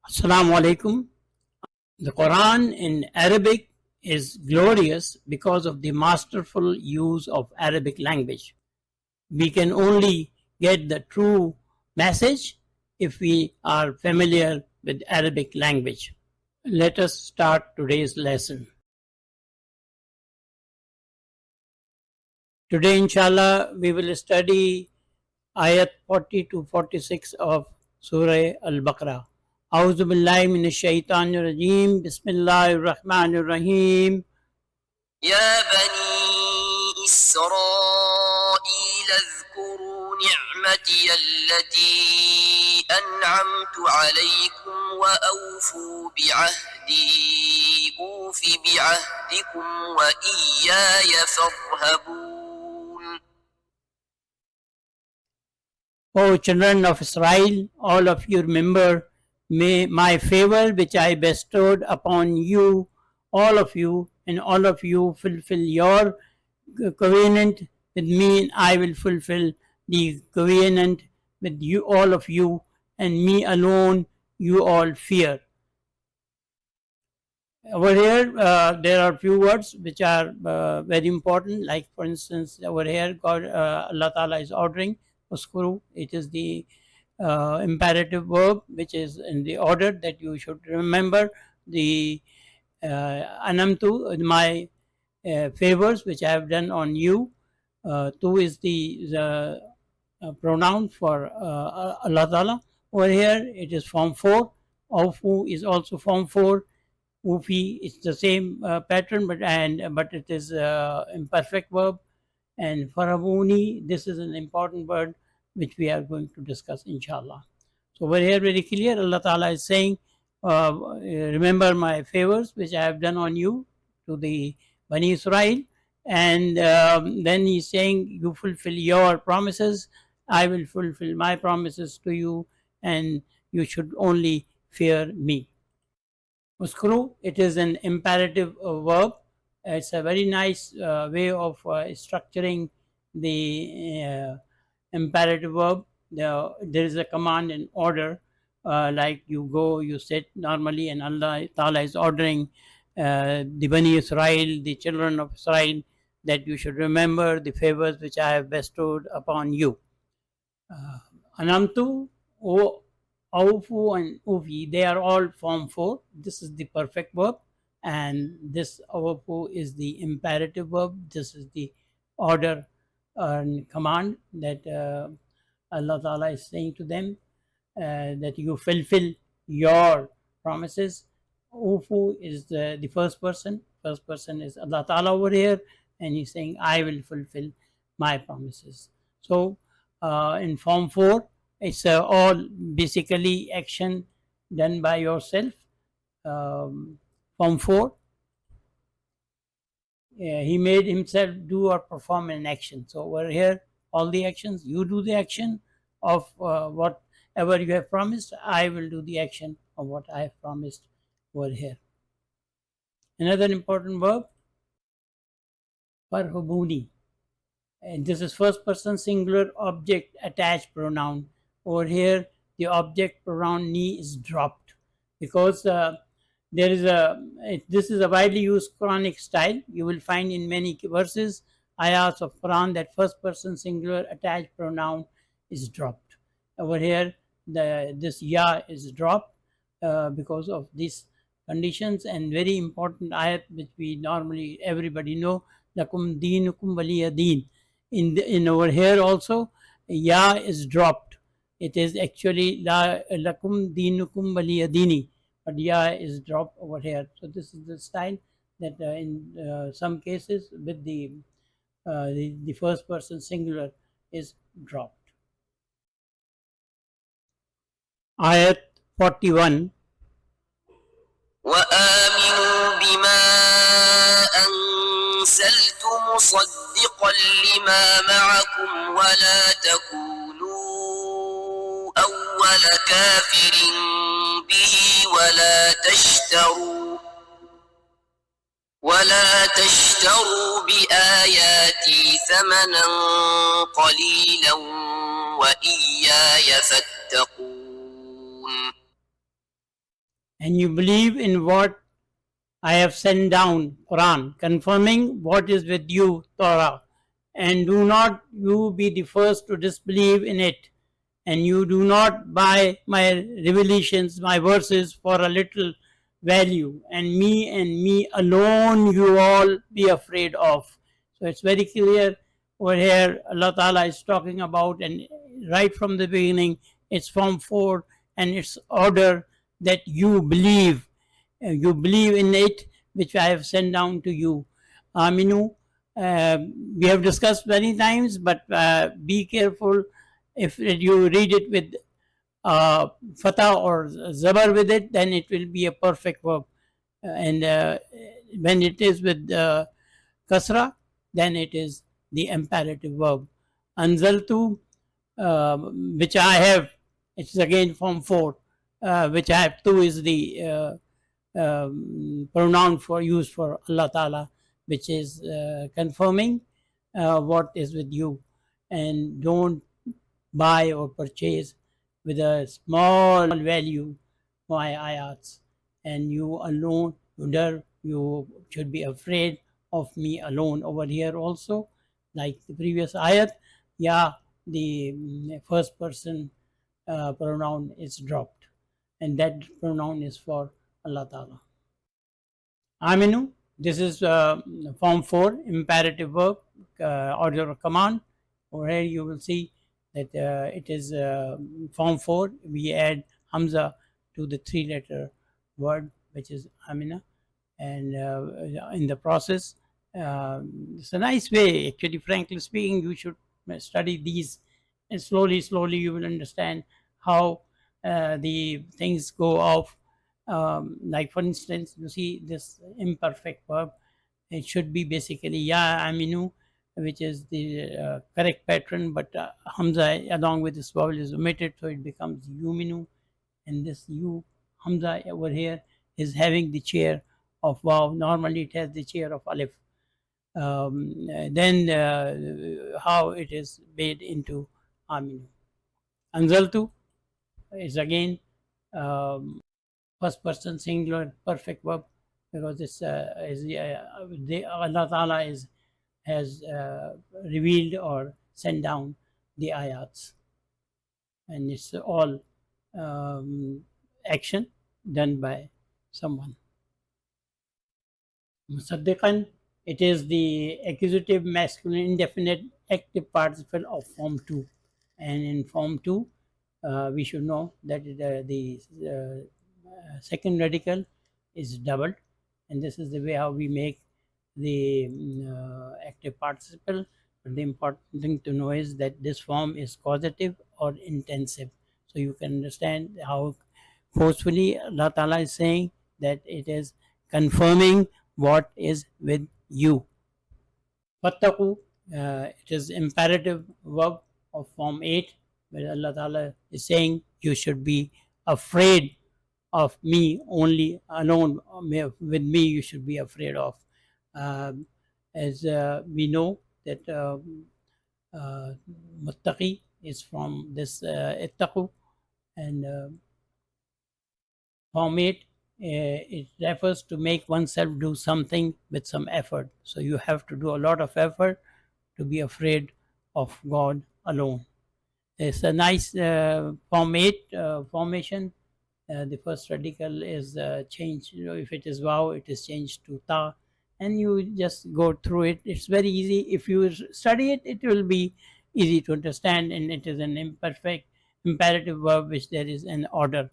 Assalamu alaikum. The Quran in Arabic is glorious because of the masterful use of Arabic language. We can only get the true message if we are familiar with Arabic language. Let us start today's lesson. Today, inshallah, we will study ayat 40 to 46 of Surah Al-Baqarah. أعوذ بالله من الشيطان الرجيم بسم الله الرحمن الرحيم يا بني إسرائيل اذكروا نعمتي التي أنعمت عليكم وأوفوا بعهدي أوف بعهدكم وإياي فارهبون. O children of Israel, all of you remember my favor which I bestowed upon you, all of you, and all of you fulfill your covenant with me, and I will fulfill the covenant with you, all of you, and me alone you all fear. Over here, there are few words which are very important. Like for instance, over here, God, Allah Ta'ala is ordering uskuru. It is the imperative verb which is in the order that you should remember the anamtu, my favors which I have done on you. Tu is the pronoun for Allah Ta'ala. Over here it is form 4. Awfu is also form 4. Ufi is the same pattern, but it is imperfect verb. And farabuni, this is an important word which we are going to discuss inshallah. So over here very clear, Allah Ta'ala is saying, remember my favors which I have done on you, to the Bani Israel, and then he's saying, you fulfill your promises, I will fulfill my promises to you, and you should only fear me. Uskuru, it is an imperative verb. It's a very nice way of structuring the imperative verb. There is a command and order, like you go, you sit normally, and Allah Ta'ala is ordering the Bani Israel, the children of Israel, that you should remember the favors which I have bestowed upon you. Anamtu, Awfu and Ufi, they are all form 4. This is the perfect verb, and this Awfu is the imperative verb. This is the order and command that Allah Ta'ala is saying to them, that you fulfill your promises. Ufu is the first person. First person is Allah Ta'ala over here, and he's saying, I will fulfill my promises. So in form 4, it's all basically action done by yourself. Form 4, he made himself do or perform an action. So over here, all the actions, you do the action of whatever you have promised, I will do the action of what I have promised over here. Another important verb, farhubuni, and this is first person singular object attached pronoun. Over here, the object pronoun ni is dropped because this is a widely used Quranic style. You will find in many verses, ayahs of Quran, that first person singular attached pronoun is dropped. Over here, this ya is dropped because of these conditions. And very important ayat which we normally everybody know, lakum deenukum waliya deen. In over here also, ya is dropped. It is actually lakum deenukum waliya deeni, but ya is dropped over here. So this is the style that in some cases with the first person singular is dropped. Ayat 41. وآمنوا بما أنزلت مصدقا لما معكم ولا تكونوا أول كافر به ولا تشتروا بآياتي ثمنا قليلا وإياي فاتقون. and you believe in what I have sent down, Quran, confirming what is with you, Torah, and do not you be the first to disbelieve in it, and you do not buy my revelations, my verses for a little value, and me alone you all be afraid of. So it's very clear over here Allah Ta'ala is talking about, and right from the beginning it's Form 4 and its order that you believe in it which I have sent down to you. Aminu, we have discussed many times, but be careful if you read it with fatah or zabar with it, then it will be a perfect verb. And when it is with kasra, then it is the imperative verb. Anzaltu, which I have, it's again Form 4, which I have. Tu is the pronoun for used for Allah Ta'ala, which is confirming what is with you. And don't buy or purchase with a small value my ayats, and you alone, you should be afraid of me alone. Over here also, like the previous ayat, yeah, the first person pronoun is dropped, and that pronoun is for Allah Ta'ala. Aminu, this is Form 4, imperative verb, order or command. Over here you will see that it is Form 4. We add Hamza to the 3-letter word, which is Amina. And in the process, it's a nice way, actually, frankly speaking, you should study these, and slowly you will understand how the things go off. Like for instance, you see this imperfect verb, it should be basically ya aminu, which is the correct pattern, but Hamza along with this vowel is omitted, so it becomes yuminu, and this you Hamza over here is having the chair of waw. Normally it has the chair of alif. Then how it is made into aminu. Anzaltu is again first person singular perfect verb, because it's Allah Ta'ala has revealed or sent down the ayats, and it's all action done by someone. Musaddiqan, it is the accusative masculine indefinite active participle of Form 2, and in Form 2 we should know that the second radical is doubled, and this is the way how we make the active participle. But the important thing to know is that this form is causative or intensive, so you can understand how forcefully Allah Ta'ala is saying that it is confirming what is with you. Fattaqu, it is imperative verb of Form 8, where Allah Ta'ala is saying you should be afraid of me only, alone with me you should be afraid of. As we know that muttaqi is from this ittaqu, and Form 8, it refers to make oneself do something with some effort. So you have to do a lot of effort to be afraid of God alone. It's a nice Form 8 formation. The first radical is changed. If it is waw, it is changed to ta, and you just go through it. It's very easy. If you study it, it will be easy to understand, and it is an imperfect imperative verb which there is an order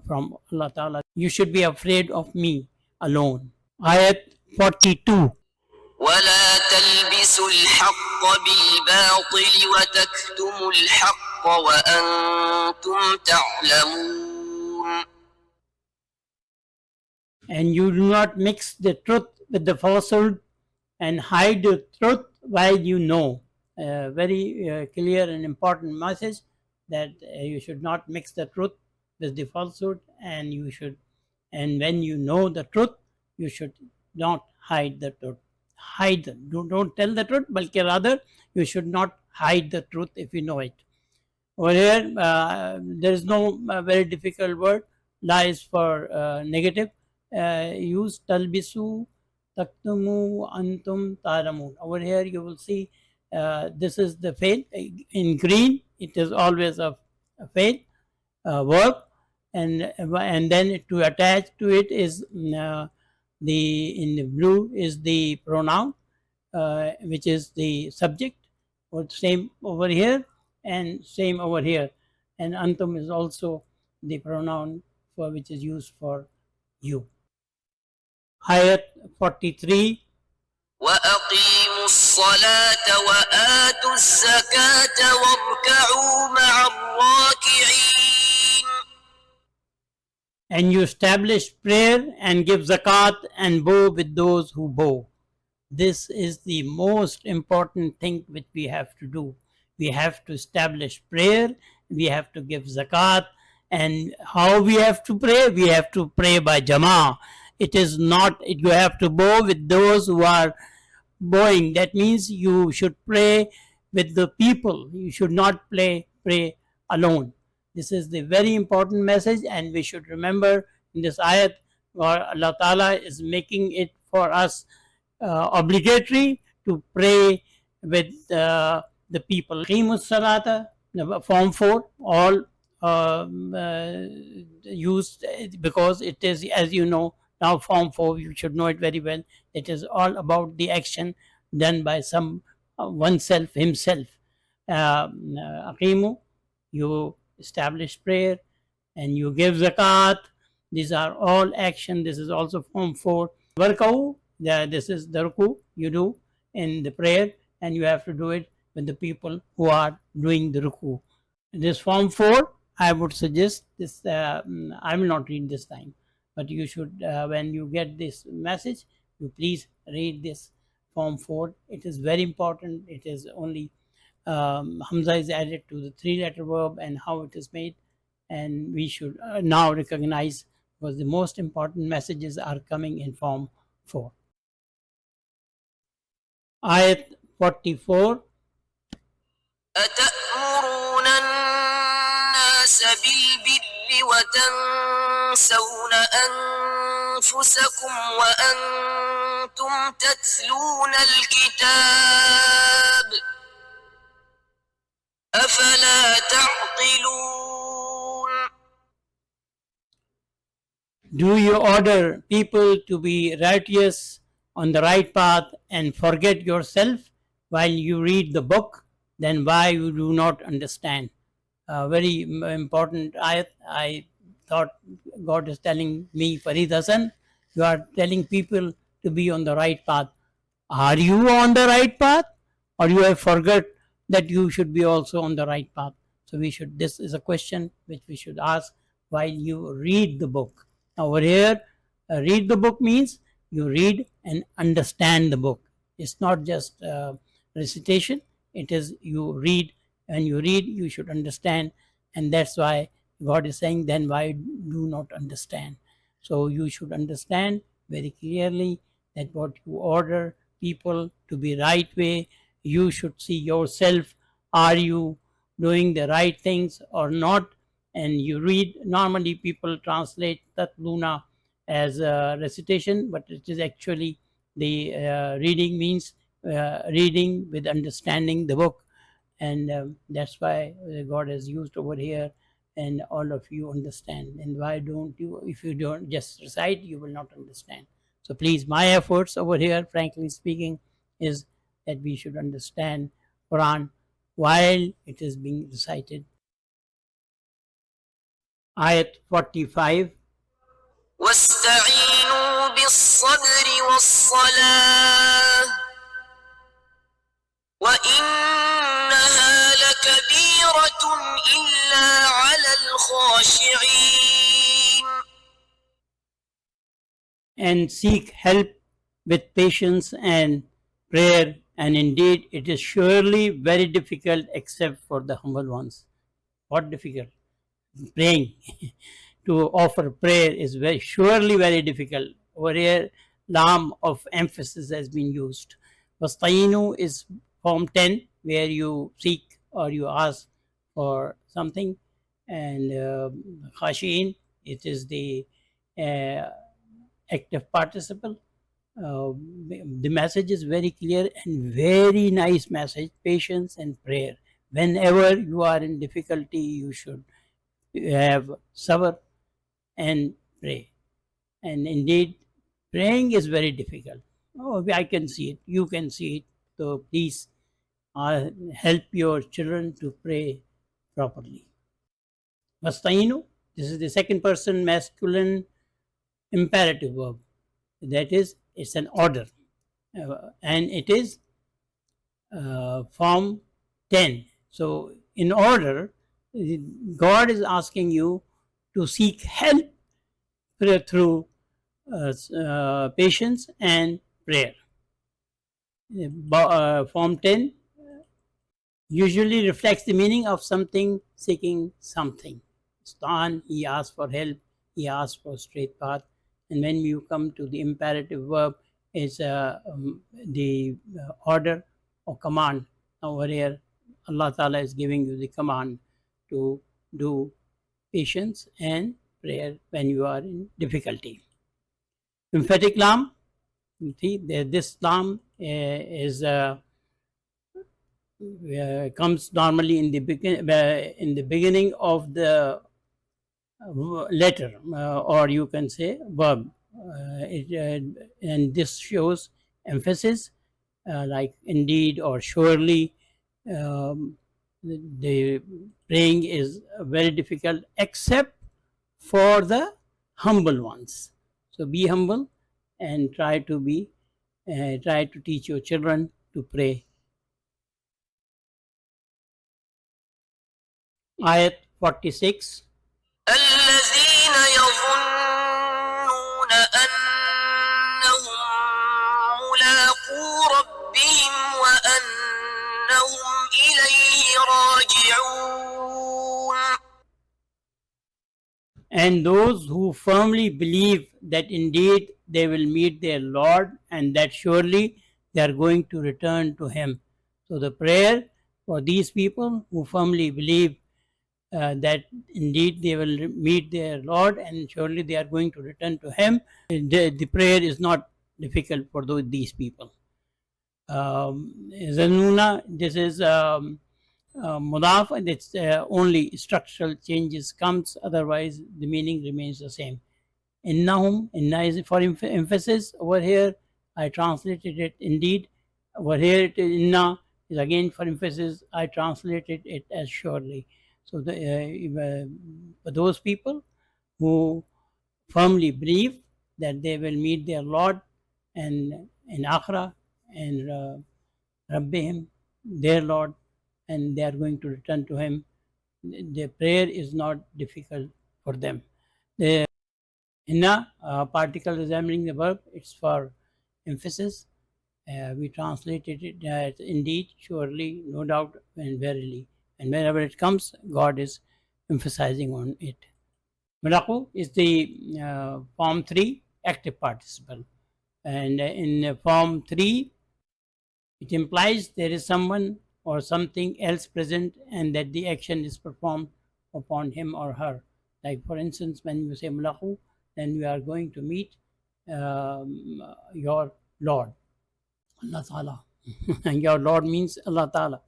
from Allah Ta'ala. You should be afraid of me alone. Ayat 42. ولا تلبسوا الحق بالباطل وتكتموا الحق وأنتم تعلمون. And you do not mix the truth with the falsehood and hide the truth while you know. Very clear and important message that you should not mix the truth with the falsehood, and when you know the truth, you should not hide the truth. Don't tell the truth, but rather you should not hide the truth if you know it. Over here, there is no very difficult word. La is for negative. Use talbisu, taktumu, antum, taramun. Over here you will see this is the fail. In green, it is always a fail verb, and then to attach to it is the in the blue is the pronoun, which is the subject. Or same over here and same over here, and antum is also the pronoun for which is used for you. Ayat 43. وأقيموا الصلاة وآتوا الزكاة واركعوا مع الراكعين. And you establish prayer and give zakat and bow with those who bow. This is the most important thing which we have to do. We have to establish prayer, we have to give zakat, and how we have to pray? We have to pray by jama'ah. It is not, you have to bow with those who are bowing. That means you should pray with the people. You should not pray alone. This is the very important message, and we should remember in this ayat where Allah Ta'ala is making it for us obligatory to pray with the people. Qimus salata, form 4, all used because it is, as you know, now form 4, you should know it very well. It is all about the action done by some oneself, himself. Aqimu, you establish prayer and you give zakat. These are all action. This is also form 4. Warkau, this is the ruku you do in the prayer, and you have to do it with the people who are doing the ruku. This form 4, I would suggest this, I will not read this time, but you should, when you get this message, you please read this form 4. It is very important. It is only Hamza is added to the 3-letter verb and how it is made, and we should now recognize, because the most important messages are coming in form 4. Ayat 44. أتأمرون الناس بالبر وتنسون أنفسكم وأنتم تتلون الكتاب أفلا تعقلون. Do you order people to be righteous on the right path and forget yourself while you read the book? Then why you do not understand? Very important ayat. I thought God is telling me, Farid Hassan, you are telling people to be on the right path. Are you on the right path, or you have forgot that you should be also on the right path? So we should, this is a question which we should ask while you read the book. Now over here, read the book means you read and understand the book. It's not just recitation. It is you read, and you read, you should understand, and that's why God is saying, then why do not understand? So you should understand very clearly that what you order people to be right way, you should see yourself, are you doing the right things or not? And you read, normally people translate tatluna as recitation, but it is actually the reading means reading with understanding the book, and that's why God has used over here, and all of you understand. And why don't you, if you don't just recite, you will not understand. So please, my efforts over here, frankly speaking, is that we should understand Quran while it is being recited. Ayat 45. واستعينوا بالصبر والصلاة وإنها لكبيرة إلا على الخاشعين. And seek help with patience and prayer, and indeed it is surely very difficult except for the humble ones. What difficult? Praying. To offer prayer is very surely very difficult. Over here, lam of emphasis has been used. Wasta'inu is form 10, where you seek or you ask for something, and khashin It is the active participle. The message is very clear and very nice message, patience and prayer. Whenever you are in difficulty, you should have sabr and pray. And indeed, praying is very difficult. Oh, I can see it. You can see it. So please help your children to pray properly. Vastainu, this is the second person masculine imperative verb. That is, it's an order. And it is form 10. So in order, God is asking you to seek help through patience and prayer. Form 10 usually reflects the meaning of something seeking something. Stan, he asks for help, he asks for straight path. And when you come to the imperative verb, it's the order or command. Over here, Allah Ta'ala is giving you the command to do patience and prayer when you are in difficulty. Emphatic lam, see, this lam is comes normally in the beginning of the letter, or you can say verb. And this shows emphasis, like indeed or surely. The praying is very difficult except for the humble ones. So be humble and try to teach your children to pray. Ayat 46. الذين يظنون أنهم ملاقو ربهم وأنهم إليه راجعون. And those who firmly believe that indeed they will meet their Lord and that surely they are going to return to Him. So the prayer for these people who firmly believe that indeed they will meet their Lord and surely they are going to return to Him, the prayer is not difficult for these people. Zanuna, this is mudaf, and it's only structural changes comes, otherwise the meaning remains the same. Innahum, inna is for emphasis. Over here I translated it indeed. Over here it is inna is again for emphasis. I translated it as surely. So for those people who firmly believe that they will meet their Lord and in Akhirah and Rabbihim, their Lord, and they are going to return to Him, the prayer is not difficult for them. The inna particle resembling the verb, it's for emphasis. We translated it as indeed, surely, no doubt, and verily. And wherever it comes, God is emphasizing on it. Mulaqu is the form 3 active participle. And in form 3, it implies there is someone or something else present and that the action is performed upon him or her. Like for instance, when you say mulaqu, then you are going to meet your Lord, Allah Ta'ala. And your Lord means Allah Ta'ala.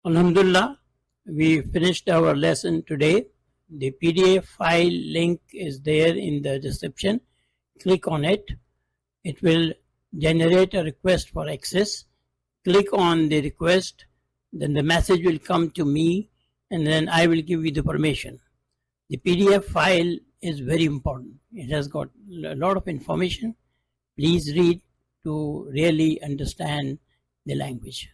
Alhamdulillah, we finished our lesson today. The PDF file link is there in the description. Click on it. It will generate a request for access. Click on the request, then the message will come to me, and then I will give you the permission. The PDF file is very important. It has got a lot of information. Please read to really understand the language.